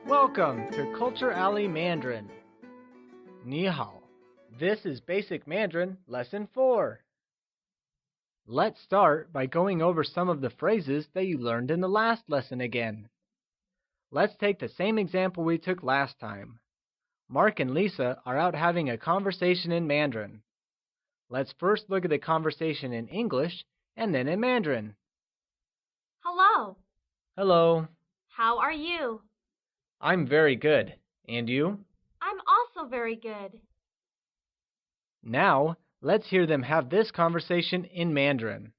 Welcome to Culture Alley Mandarin. 你好. This is Basic Mandarin Lesson 4. Let's start by going over some of the phrases that you learned in the last lesson again. Let's take the same example we took last time. Mark and Lisa are out having a conversation in Mandarin. Let's first look at the conversation in English and then in Mandarin. Hello. Hello. How are you? I'm very good. And you? I'm also very good. Now, let's hear them have this conversation in Mandarin.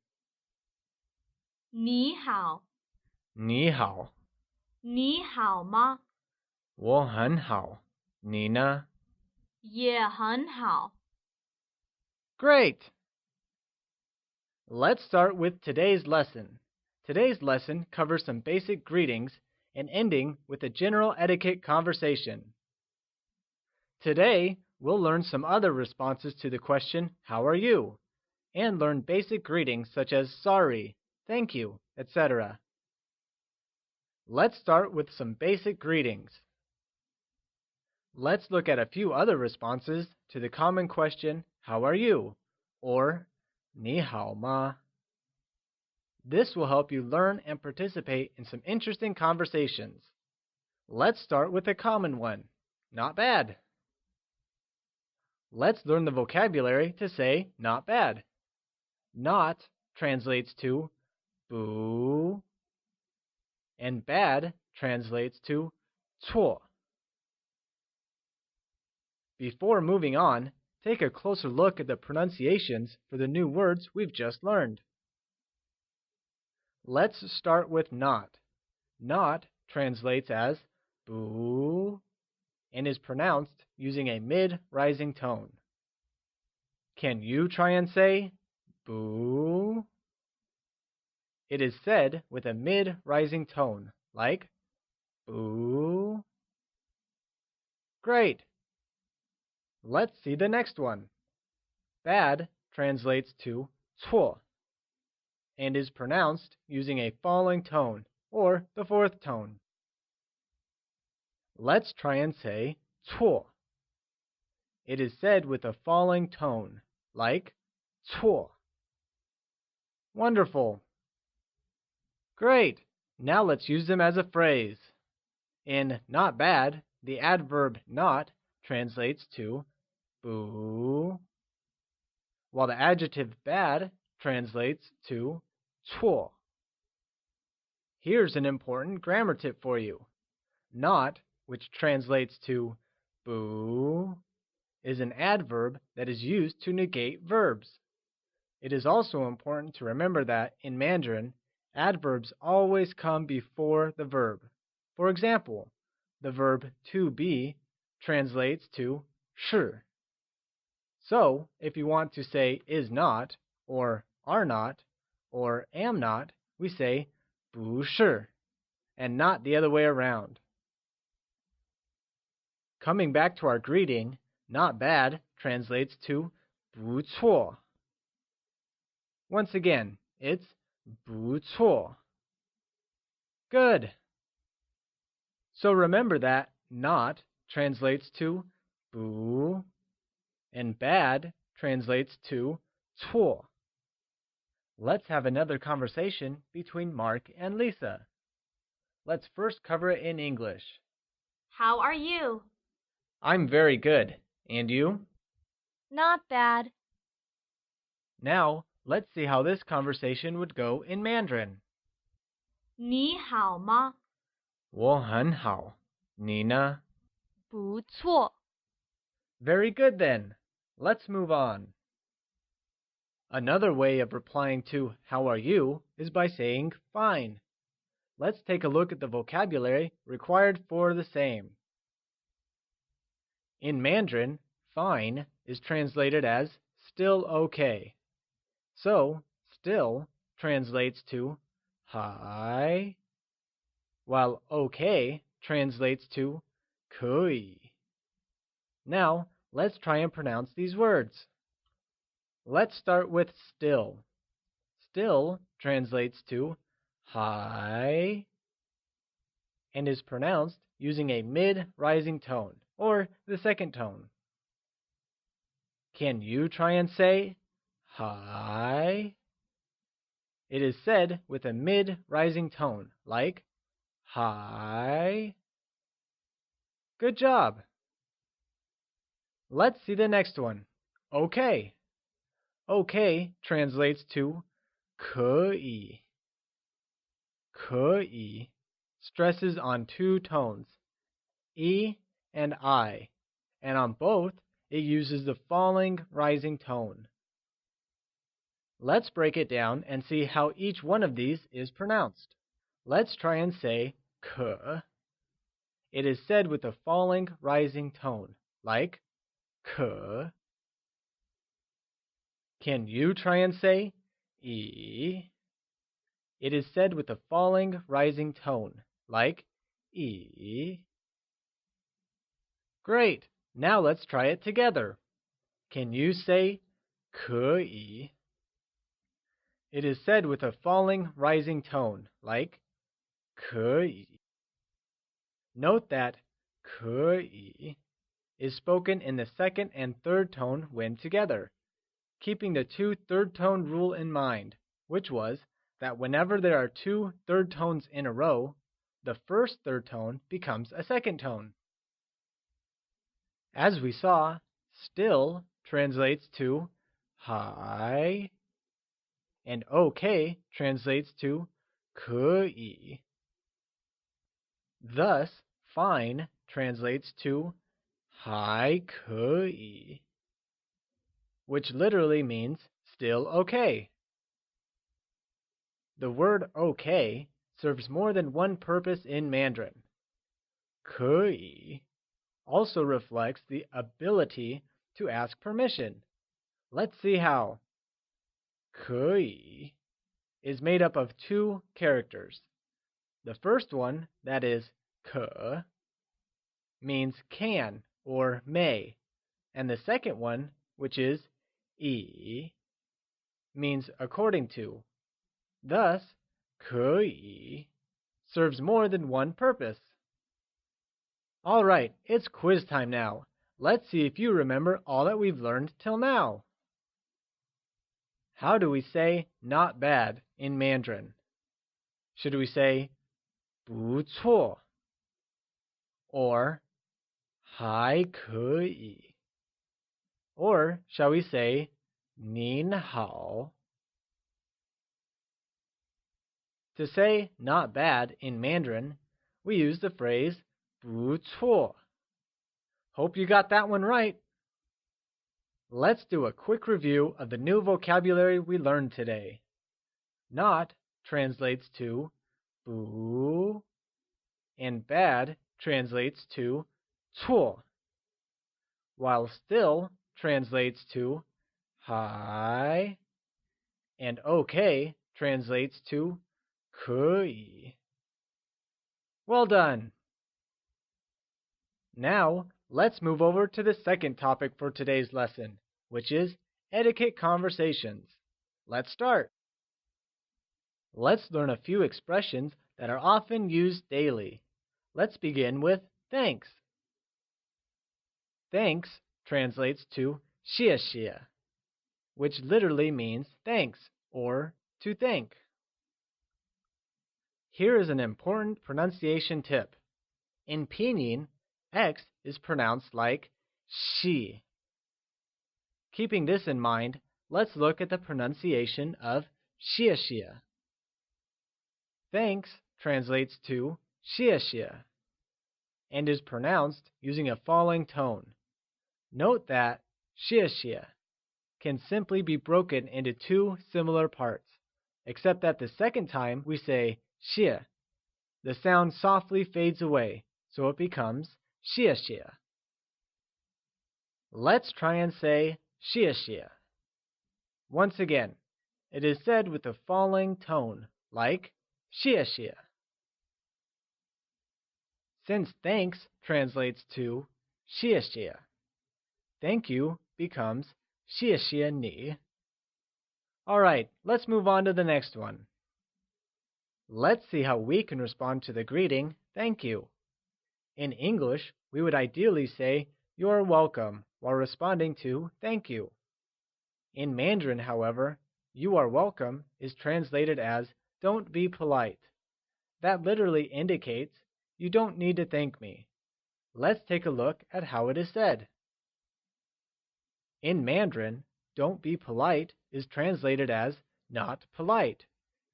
你好。你好。你好吗？我很好。你呢？也很好。Great! Let's start with today's lesson. Today's lesson covers some basic greetings and ending with a general etiquette conversation. Today, we'll learn some other responses to the question, how are you? And learn basic greetings such as sorry, thank you, etc. Let's start with some basic greetings. Let's look at a few other responses to the common question, how are you? Or 你好吗? This will help you learn and participate in some interesting conversations. Let's start with a common one. Not bad. Let's learn the vocabulary to say not bad. Not translates to boo, and bad translates to 错. Before moving on, take a closer look at the pronunciations for the new words we've just learned. Let's start with not. Not translates as boo and is pronounced using a mid-rising tone. Can you try and say boo? It is said with a mid-rising tone, like boo. Great! Let's see the next one. Bad translates to 错 and is pronounced using a falling tone or the fourth tone. Let's try and say 错. It is said with a falling tone, like 错. Wonderful. Great. Now let's use them as a phrase. In not bad, the adverb not translates to boo, while the adjective bad translates to 错. Here's an important grammar tip for you. Not, which translates to boo, is an adverb that is used to negate verbs. It is also important to remember that in Mandarin, adverbs always come before the verb. For example, the verb to be translates to 是. So, if you want to say is not, or are not, or am not, we say 不是, and not the other way around. Coming back to our greeting, not bad translates to 不错. Once again, it's 不错. Good. So remember that not translates to 不 and bad translates to 错. Let's have another conversation between Mark and Lisa. Let's first cover it in English. How are you? I'm very good. And you? Not bad. Now, let's see how this conversation would go in Mandarin. 你好吗？我很好。你呢？不错。Very good then. Let's move on. Another way of replying to how are you is by saying fine. Let's take a look at the vocabulary required for the same. In Mandarin, fine is translated as still okay. So, still translates to 还, while okay translates to 可以. Now, let's try and pronounce these words. Let's start with still. Still translates to 还. and is pronounced using a mid-rising tone, or the second tone. Can you try and say hi? It is said with a mid-rising tone, like hi. Good job! Let's see the next one. Okay. Okay translates to 可以. 可以 stresses on two tones, E and I, and on both it uses the falling rising tone. Let's break it down and see how each one of these is pronounced. Let's try and say 可. It is said with a falling rising tone, like 可. Can you try and say 乙? It is said with a falling rising tone, like 乙. Great! Now let's try it together. Can you say 可以? It is said with a falling rising tone, like 可以. Note that 可以 is spoken in the second and third tone when together, keeping the two third tone rule in mind, which was that whenever there are two third tones in a row, the first third tone becomes a second tone. As we saw, still translates to hi, and okay translates to 可以. Thus, fine translates to 还可以, which literally means still okay. The word okay serves more than one purpose in Mandarin. 可以 also reflects the ability to ask permission. Let's see how. 可以 is made up of two characters. The first one, that is 可, means can or may, and the second one, which is 以, means according to. Thus, 可以 serves more than one purpose. All right, it's quiz time now. Let's see if you remember all that we've learned till now. How do we say not bad in Mandarin? Should we say 不错 or 还可以? Or shall we say 您好? To say not bad in Mandarin, we use the phrase 不错. Hope you got that one right. Let's do a quick review of the new vocabulary we learned today. Not translates to 不, and bad translates to 错, while still translates to 还, and okay translates to 可以. Well done! Now, let's move over to the second topic for today's lesson, which is etiquette conversations. Let's start. Let's learn a few expressions that are often used daily. Let's begin with thanks. Thanks translates to 谢谢, which literally means thanks or to thank. Here is an important pronunciation tip. In Pinyin, X is pronounced like she. Keeping this in mind, let's look at the pronunciation of 谢谢. Thanks translates to 谢谢 and is pronounced using a falling tone. Note that 谢谢 can simply be broken into two similar parts, except that the second time we say 谢, the sound softly fades away, so it becomes 谢谢. Let's try and say 谢谢. Once again, it is said with a falling tone, like 谢谢. Since thanks translates to 谢谢, thank you becomes 谢谢你. Alright, let's move on to the next one. Let's see how we can respond to the greeting, thank you. In English, we would ideally say, you're welcome, while responding to thank you. In Mandarin, however, you are welcome is translated as don't be polite. That literally indicates you don't need to thank me. Let's take a look at how it is said. In Mandarin, don't be polite is translated as not polite,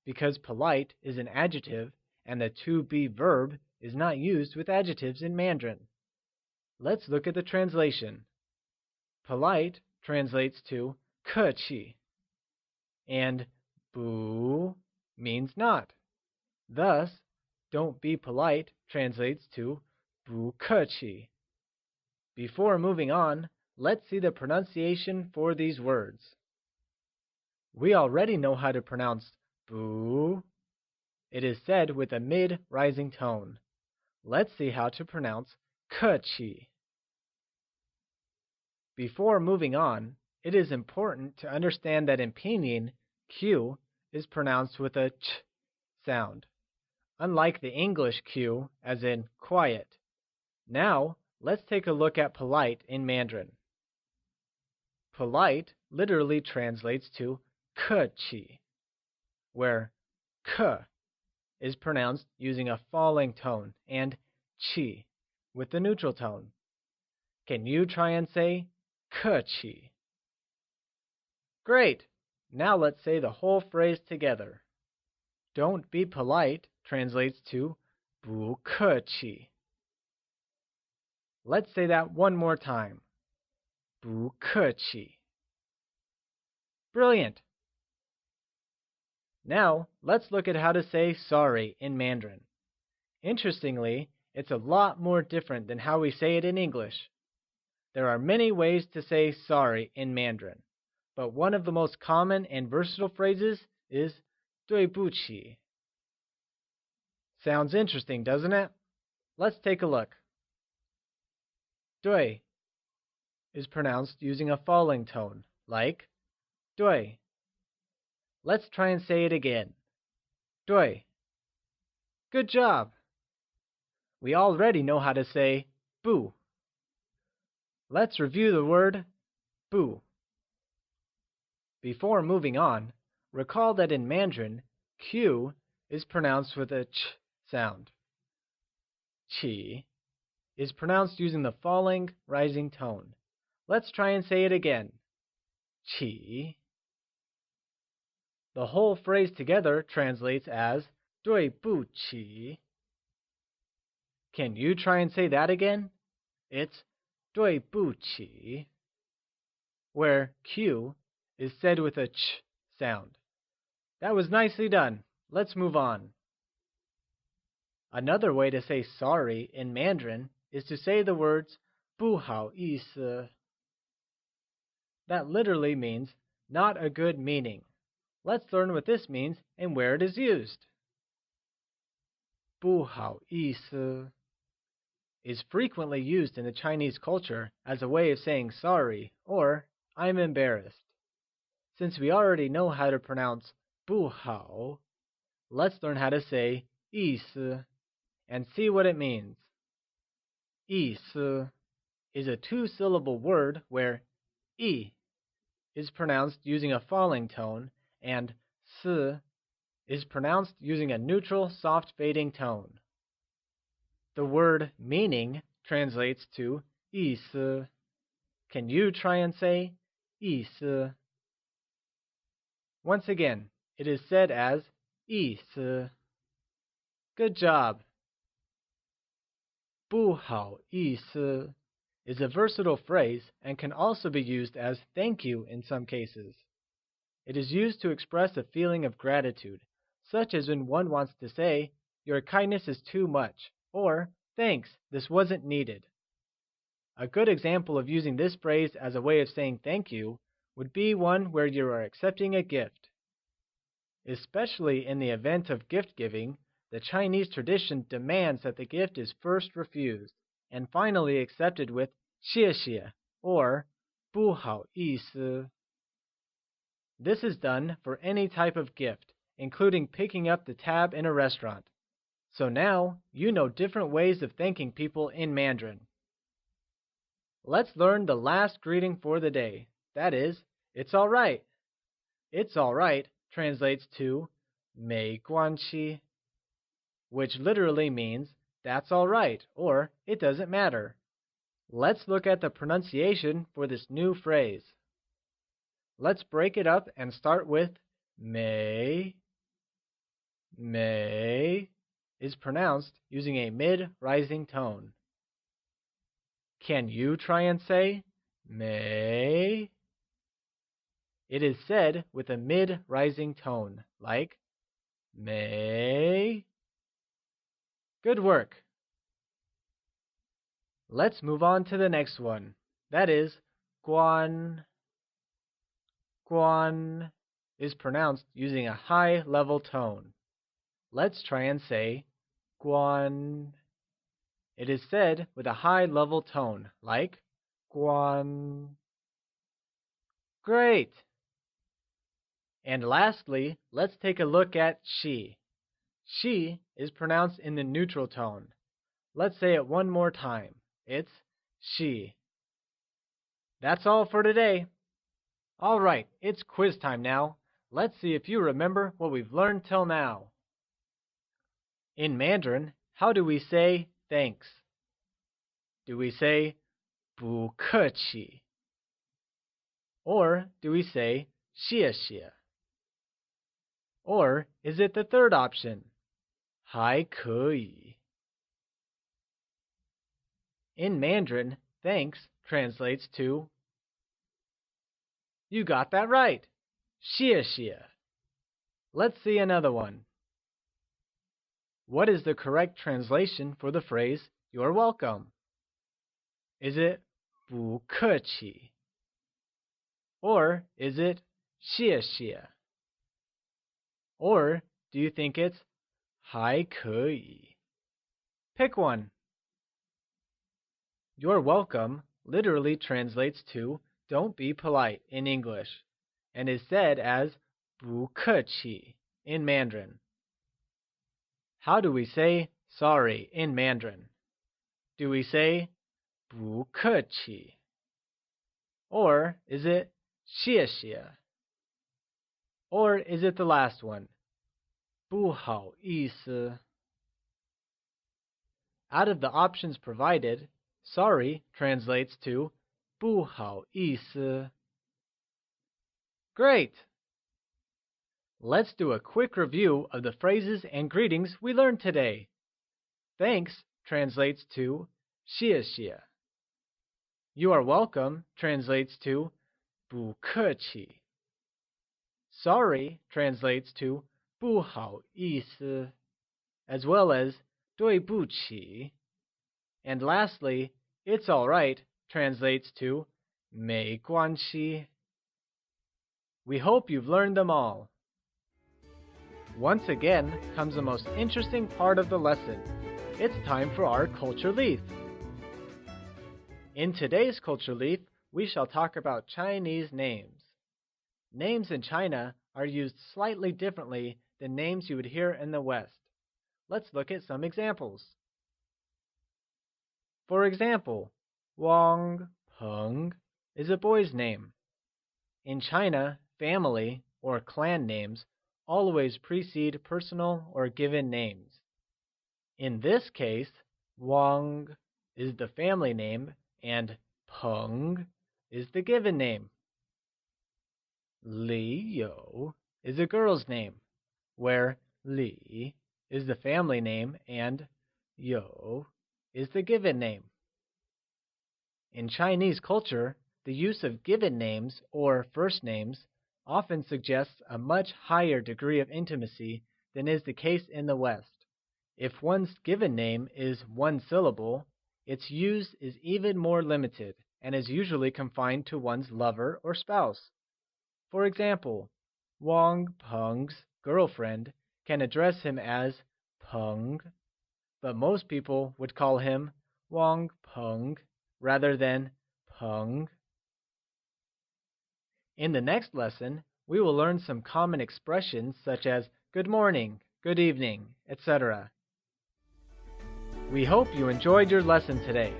because polite is an adjective and the to be verb is not used with adjectives in Mandarin. Let's look at the translation. Polite translates to 客气, and bu means not. Thus, don't be polite translates to 不客气. Before moving on, let's see the pronunciation for these words. We already know how to pronounce bu. It is said with a mid-rising tone. Let's see how to pronounce 客气. Before moving on, it is important to understand that in Pinyin, Q is pronounced with a ch sound, unlike the English Q as in quiet. Now, let's take a look at polite in Mandarin. Polite literally translates to 客气, where k is pronounced using a falling tone and chi with the neutral tone. Can you try and say 客气? Great! Now let's say the whole phrase together. Don't be polite translates to 不客气. Let's say that one more time. 不客气. Brilliant! Now, let's look at how to say sorry in Mandarin. Interestingly, it's a lot more different than how we say it in English. There are many ways to say sorry in Mandarin, but one of the most common and versatile phrases is 对不起. Sounds interesting, doesn't it? Let's take a look. 对 is pronounced using a falling tone, like 对. Let's try and say it again. 对. Good job! We already know how to say 不. Let's review the word 不. Before moving on, recall that in Mandarin, Q is pronounced with a ch sound. Qi is pronounced using the falling, rising tone. Let's try and say it again. Qi. The whole phrase together translates as 对不起. Can you try and say that again? It's 对不起, where Q is said with a ch sound. That was nicely done. Let's move on. Another way to say sorry in Mandarin is to say the words 不好意思. That literally means not a good meaning. Let's learn what this means and where it is used. 不好意思 is frequently used in the Chinese culture as a way of saying sorry or I'm embarrassed. Since we already know how to pronounce 不好, let's learn how to say 意思 and see what it means. 意思 is a two-syllable word where 意 is pronounced using a falling tone and 思 is pronounced using a neutral, soft fading tone. The word meaning translates to 意思. Can you try and say 意思? Once again, it is said as 意思. Good job! 不好意思 is a versatile phrase and can also be used as thank you in some cases. It is used to express a feeling of gratitude, such as when one wants to say, your kindness is too much, or thanks, this wasn't needed. A good example of using this phrase as a way of saying thank you would be one where you are accepting a gift. Especially in the event of gift giving, the Chinese tradition demands that the gift is first refused and finally accepted with 谢谢 or 不好意思. This is done for any type of gift including picking up the tab in a restaurant. So now you know different ways of thanking people in Mandarin. Let's learn the last greeting for the day. That is, it's all right. It's all right translates to 没关系, which literally means that's all right or it doesn't matter. Let's look at the pronunciation for this new phrase. Let's break it up and start with 没. 没 is pronounced using a mid-rising tone. Can you try and say 没? It is said with a mid-rising tone, like 没. Good work. Let's move on to the next one. That is 关. 关 is pronounced using a high-level tone. Let's try and say 关. It is said with a high-level tone, like 关. Great! And lastly, let's take a look at she. She is pronounced in the neutral tone. Let's say it one more time. It's she. That's all for today. All right, it's quiz time now. Let's see if you remember what we've learned till now. In Mandarin, how do we say thanks? Do we say 不客气? Or do we say 谢谢? Or is it the third option? 还可以. In Mandarin, thanks translates to You got that right. 谢谢. Let's see another one. What is the correct translation for the phrase you're welcome? Is it 不客气? Or is it 谢谢? Or do you think it's 还可以? Pick one. You're welcome literally translates to don't be polite in English and is said as 不客气 in Mandarin. How do we say sorry in Mandarin? Do we say 不客气? Or is it 谢谢? Or is it the last one? 不好意思. Out of the options provided, sorry translates to 不好意思. Great! Let's do a quick review of the phrases and greetings we learned today. Thanks translates to 谢谢. You are welcome translates to 不客气. Sorry translates to 不好意思, as well as 对不起. And lastly, it's all right translates to 没关系. We hope you've learned them all. Once again comes the most interesting part of the lesson. It's time for our Culture Leaf. In today's Culture Leaf, we shall talk about Chinese names. Names in China are used slightly differently than names you would hear in the West. Let's look at some examples. For example, Wang Peng is a boy's name. In China, family or clan names always precede personal or given names. In this case, Wang is the family name and Peng is the given name. Li Yo is a girl's name, where Li is the family name and Yo is the given name. In Chinese culture, the use of given names or first names often suggests a much higher degree of intimacy than is the case in the West. If one's given name is one syllable, its use is even more limited and is usually confined to one's lover or spouse. For example, Wang Peng's girlfriend can address him as Peng, but most people would call him Wang Peng rather than Peng. In the next lesson, we will learn some common expressions such as good morning, good evening, etc. We hope you enjoyed your lesson today.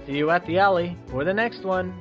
See you at the alley for the next one.